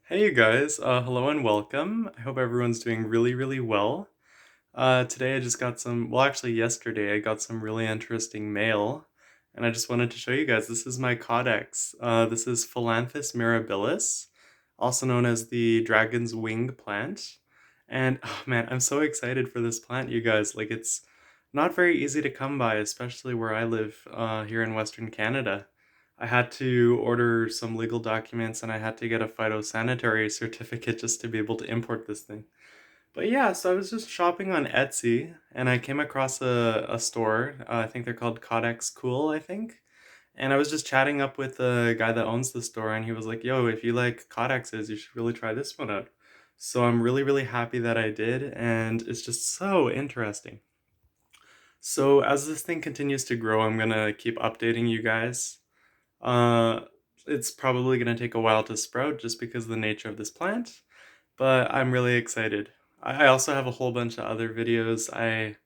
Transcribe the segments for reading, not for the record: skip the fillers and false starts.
Hey you guys, hello and welcome. I hope everyone's doing really well. Today I just got actually yesterday I got some really interesting mail, and I just wanted to show you guys. This is my Caudex. This is Phyllanthus mirabilis, also known as the dragon's wing plant. And oh man, I'm so excited for this plant, you guys. Like it's not very easy to come by, especially where I live, here in Western Canada. I had to order some legal documents and I had to get a phytosanitary certificate just to be able to import this thing. But yeah, so I was just shopping on Etsy and I came across a store. I think they're called Codex Cool, I think. And I was just chatting up with the guy that owns the store and he was like, yo, if you like Codexes, you should really try this one out. So I'm really happy that I did, and it's just so interesting. So as this thing continues to grow, I'm gonna keep updating you guys. Uh, it's probably gonna take a while to sprout just because of the nature of this plant, but I'm really excited. I also have a whole bunch of other videos. I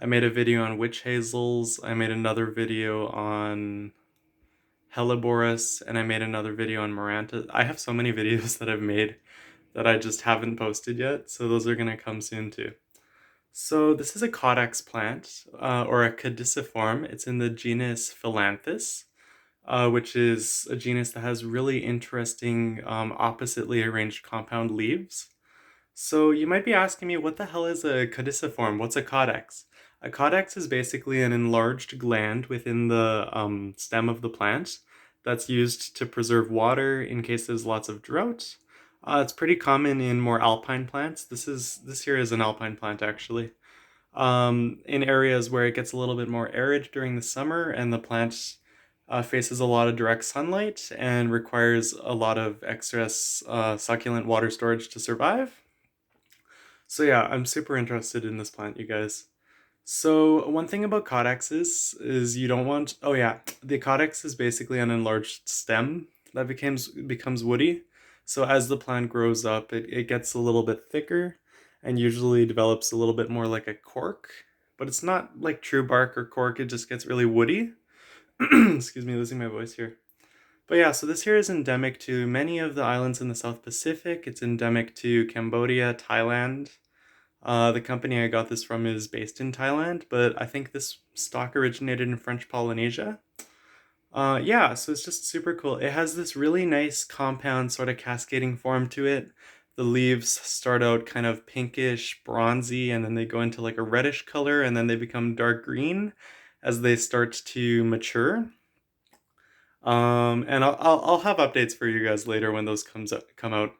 made a video on witch hazels. I made another video on Helleborus, and I made another video on Maranta. I have so many videos that I've made that I just haven't posted yet, so those are gonna come soon too. So this is a Caudex plant, or a caudiciform. It's in the genus Phyllanthus, which is a genus that has really interesting oppositely arranged compound leaves. So you might be asking me, what the hell is a caudiciform? What's a caudex? A caudex is basically an enlarged gland within the stem of the plant that's used to preserve water in case there's lots of drought. It's pretty common in more alpine plants. This here is an alpine plant actually. In areas where it gets a little bit more arid during the summer and the plant faces a lot of direct sunlight and requires a lot of excess succulent water storage to survive. So yeah, I'm super interested in this plant, you guys. So one thing about codexes is you don't want, oh yeah, the codex is basically an enlarged stem that becomes woody. So as the plant grows up, it gets a little bit thicker and usually develops a little bit more like a cork. But it's not like true bark or cork, it just gets really woody. Excuse me, losing my voice here. But yeah, so this here is endemic to many of the islands in the South Pacific. It's endemic to Cambodia, Thailand. The company I got this from is based in Thailand, but I think this stock originated in French Polynesia. Yeah, so it's just super cool. It has this really nice compound sort of cascading form to it. The leaves start out kind of pinkish, bronzy, and then they go into like a reddish color, and then they become dark green as they start to mature. And I'll have updates for you guys later when those come out.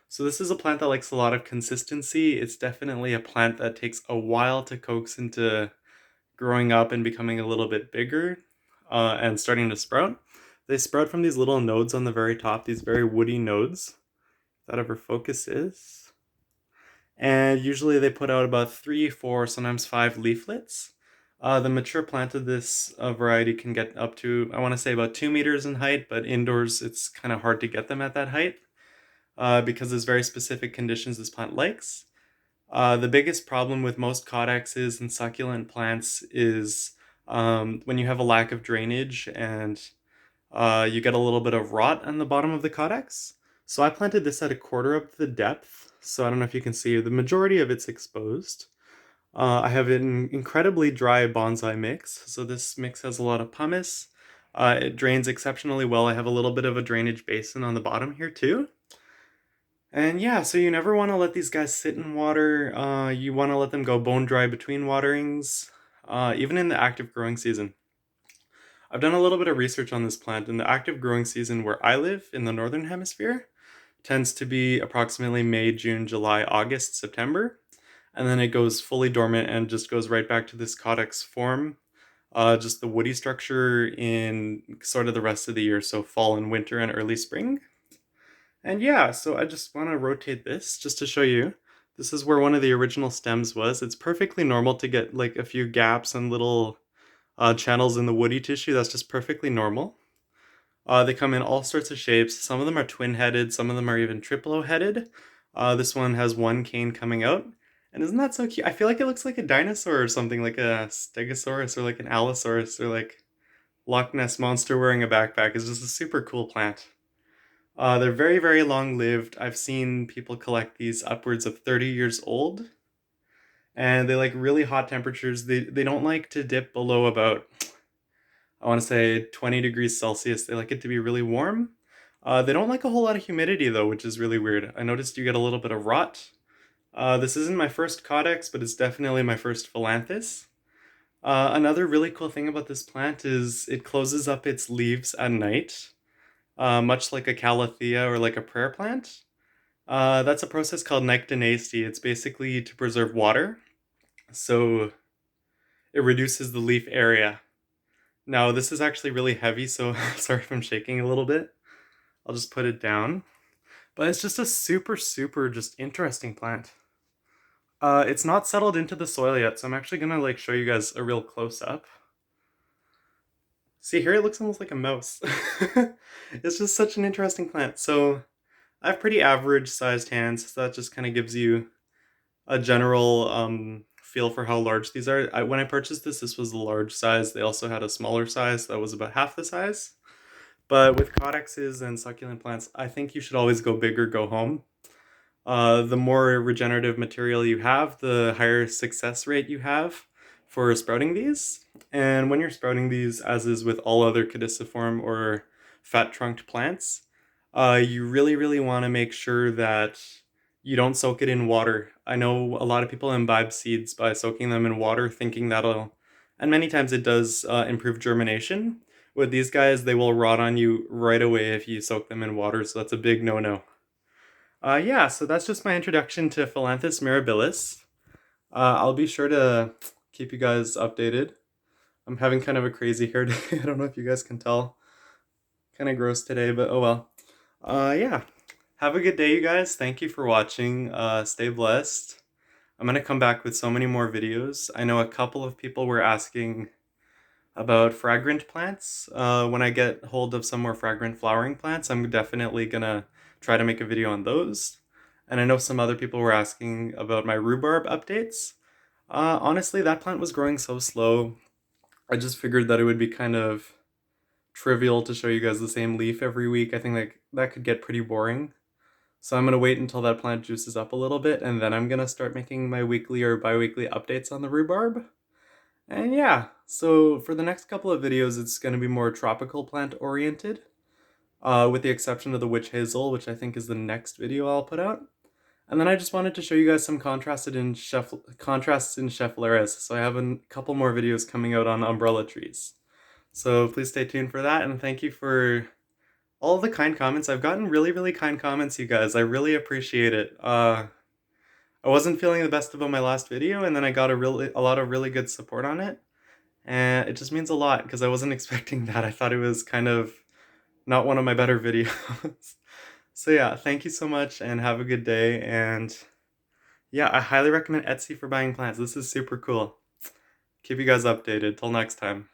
So this is a plant that likes a lot of consistency. It's definitely a plant that takes a while to coax into growing up and becoming a little bit bigger, and starting to sprout. They sprout from these little nodes on the very top, these very woody nodes. If that ever focuses. And usually they put out about 3, 4, sometimes 5 leaflets. The mature plant of this variety can get up to, I want to say, about 2 meters in height, but indoors it's kind of hard to get them at that height, because there's very specific conditions this plant likes. The biggest problem with most codexes and succulent plants is when you have a lack of drainage and you get a little bit of rot on the bottom of the codex. So I planted this at a quarter of the depth, so I don't know if you can see, the majority of it's exposed. I have an incredibly dry bonsai mix, so this mix has a lot of pumice. It drains exceptionally well. I have a little bit of a drainage basin on the bottom here too. And yeah, so you never want to let these guys sit in water. You want to let them go bone dry between waterings, even in the active growing season. I've done a little bit of research on this plant, and the active growing season where I live in the northern hemisphere tends to be approximately May, June, July, August, September, and then it goes fully dormant and just goes right back to this codex form, just the woody structure in sort of the rest of the year, so fall and winter and early spring. And yeah, so I just want to rotate this just to show you. This is where one of the original stems was. It's perfectly normal to get like a few gaps and little channels in the woody tissue. That's just perfectly normal. They come in all sorts of shapes. Some of them are twin-headed, some of them are even triplo-headed. This one has one cane coming out. And isn't that so cute? I feel like it looks like a dinosaur or something, like a stegosaurus or like an allosaurus or like Loch Ness monster wearing a backpack. It's just a super cool plant. They're very, very long-lived. I've seen people collect these upwards of 30 years old, and they like really hot temperatures. They don't like to dip below about, I want to say 20 degrees Celsius. They like it to be really warm. They don't like a whole lot of humidity though, which is really weird. I noticed you get a little bit of rot. This isn't my first Caudex, but it's definitely my first Phyllanthus. Another really cool thing about this plant is it closes up its leaves at night, much like a calathea or like a prayer plant. That's a process called nectinacety. It's basically to preserve water, so it reduces the leaf area. Now, this is actually really heavy, so sorry if I'm shaking a little bit. I'll just put it down. But it's just a super, super just interesting plant. It's not settled into the soil yet, so I'm actually gonna like show you guys a real close-up. See, here it looks almost like a mouse. It's just such an interesting plant. So I have pretty average sized hands, so that just kind of gives you a general feel for how large these are. When I purchased this, this was the large size. They also had a smaller size that was about half the size. But with codexes and succulent plants, I think you should always go big or go home. The more regenerative material you have, the higher success rate you have for sprouting these. And when you're sprouting these, as is with all other caudiciform or fat-trunked plants, you really, really want to make sure that you don't soak it in water. I know a lot of people imbibe seeds by soaking them in water, thinking that'll, and many times it does improve germination. With these guys, they will rot on you right away if you soak them in water, so that's a big no-no. Yeah, so that's just my introduction to Phyllanthus mirabilis. I'll be sure to keep you guys updated. I'm having kind of a crazy hair day. I don't know if you guys can tell. Kind of gross today, but oh well. Yeah. Have a good day, you guys. Thank you for watching. Stay blessed. I'm gonna come back with so many more videos. I know a couple of people were asking about fragrant plants. When I get hold of some more fragrant flowering plants, I'm definitely gonna try to make a video on those. And I know some other people were asking about my rhubarb updates. Honestly, that plant was growing so slow. I just figured that it would be kind of trivial to show you guys the same leaf every week. I think like that could get pretty boring. So I'm gonna wait until that plant juices up a little bit, and then I'm gonna start making my weekly or bi-weekly updates on the rhubarb. And yeah, so for the next couple of videos, it's gonna be more tropical plant oriented, with the exception of the witch hazel, which I think is the next video I'll put out. And then I just wanted to show you guys some contrasts in Schefflera's. So I have a couple more videos coming out on umbrella trees. So please stay tuned for that, and thank you for all of the kind comments. I've gotten really, really kind comments, you guys. I really appreciate it. I wasn't feeling the best about my last video, and then I got a lot of really good support on it. And it just means a lot, because I wasn't expecting that. I thought it was kind of not one of my better videos. So yeah, thank you so much, and have a good day. And yeah, I highly recommend Etsy for buying plants. This is super cool. Keep you guys updated. Till next time.